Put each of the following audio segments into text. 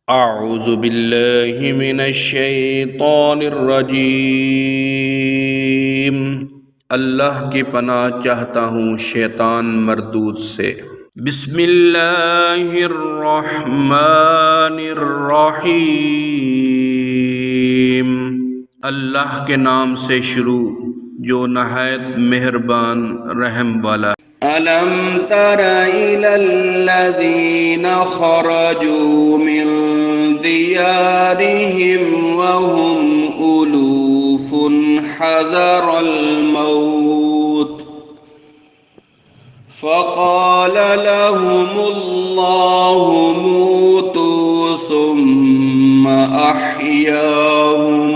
अऊज़ु बिल्लाहि मिनश्शैतानिर्रजीम। अल्लाह की पनाह चाहता हूँ शैतान मरदूद से। बिस्मिल्लाहिर्रहमानिर्रहीम। अल्लाह के नाम से शुरू जो नहायत मेहरबान रहम वाला। अलम तर इलल्लज़ीना खरजू मिन दियारिहिम वहुम उलूफुन हज़रल मौत फ़क़ाल लहुमुल्लाहु मूतू सुम्मा अह्याहुम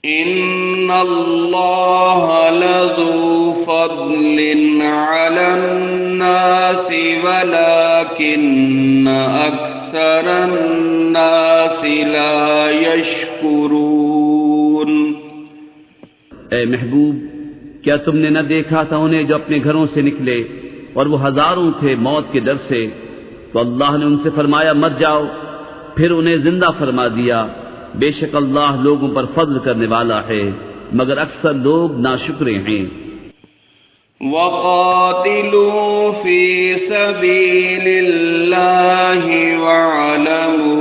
इन्नल्लाह लज़ू फ़ज़लिन अलन्नासि वलाकिन्न अक्सरन्नासि ला यश्कुरून। ऐ महबूब, क्या तुमने न देखा था उन्हें जो अपने घरों से निकले और वो हजारों थे मौत के डर से, तो अल्लाह ने उनसे फरमाया मर जाओ, फिर उन्हें जिंदा फरमा दिया। बेशक अल्लाह लोगों पर फज़ल करने वाला है, मगर अक्सर लोग नाशुक्रे हैं। वक़ातिलू फ़ी सबीलिल्लाहि वअलमू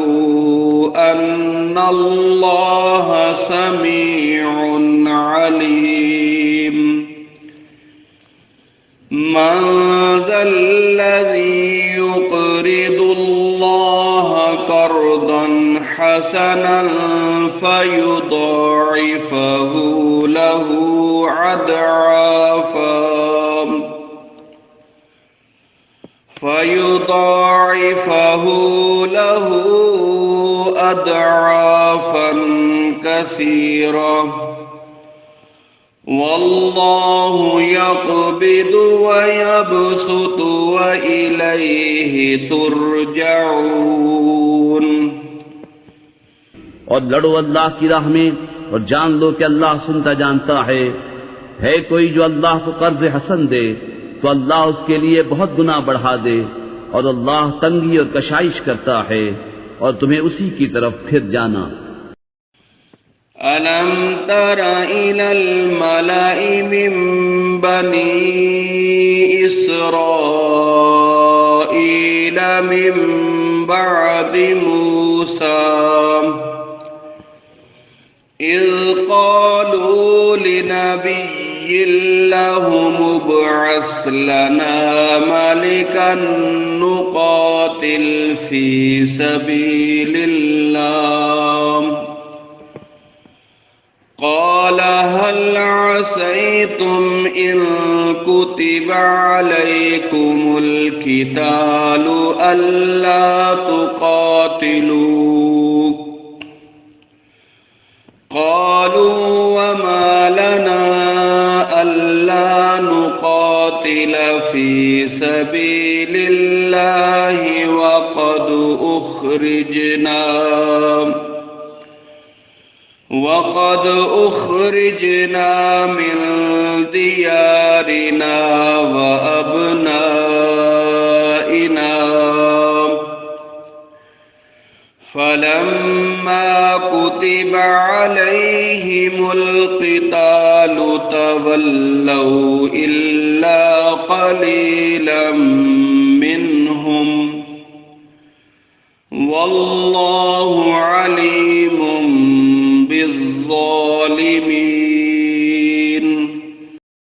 अन्नल्लाह समीउन अलीम। मन ज़ल्लज़ी युक़रिदुल्लाह क़र्ज़न हसनन फ़युضाዒफ़हु लहू अदआफ़न कसीरा वल्लाहु यक़बिदु व यबसुतु व इलैहि तुरजऊन। और लड़ो अल्लाह की राह में और जान लो कि अल्लाह सुनता जानता है। कोई जो अल्लाह को कर्ज हसन दे तो अल्लाह उसके लिए बहुत गुनाह बढ़ा दे, और अल्लाह तंगी और कशाइश करता है, और तुम्हें उसी की तरफ फिर जाना। अलम तर इलल मलइ मिन बनी इस्राईल मिन बअदि मूसा इज़ क़ालू लिनबिय्यिन लहु मुब्अस लना मलिकन नुक़ातिल फ़ी सबीलिल्लाह क़ाल हल असैतुम इन कुतिब अलैकुमुल क़ितालु अल्ला तुक़ातिलू क़ालू वमा लना अल्ला नुक़ातिल फ़ी सबीलिल्लाहि वक़द उख़रिजना मिन दियारिना व अब्नाइना फलम्मा कुतिब अलैहिमुल क़ितालु तवल्लौ इल्ला क़लीलन मिनहुम वल्लाहु अलीमुम बिज़्ज़ालिमीन।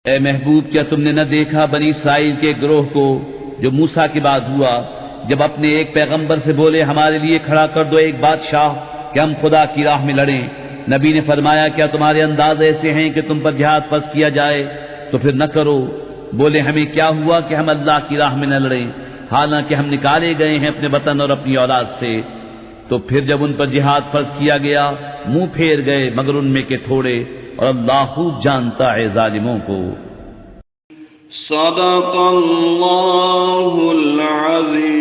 ऐ महबूब, क्या तुमने न देखा बनी इस्राइल के गिरोह को जो मूसा के बाद हुआ, जब अपने एक पैगंबर से बोले हमारे लिए खड़ा कर दो एक बादशाह कि हम खुदा की राह में लड़ें। नबी ने फरमाया क्या तुम्हारे अंदाज ऐसे हैं कि तुम पर जिहाद फर्ज किया जाए? तो फिर न करो। बोले हमें क्या हुआ कि हम अल्लाह की राह में न लड़ें, हालांकि हम निकाले गए हैं अपने वतन और अपनी औलाद से। तो फिर जब उन पर जिहाद फर्ज किया गया मुंह फेर गए मगर उनमें के थोड़े, और अल्लाह खूब जानता है जालिमों को। सदक़ल्लाहुल अज़ीम।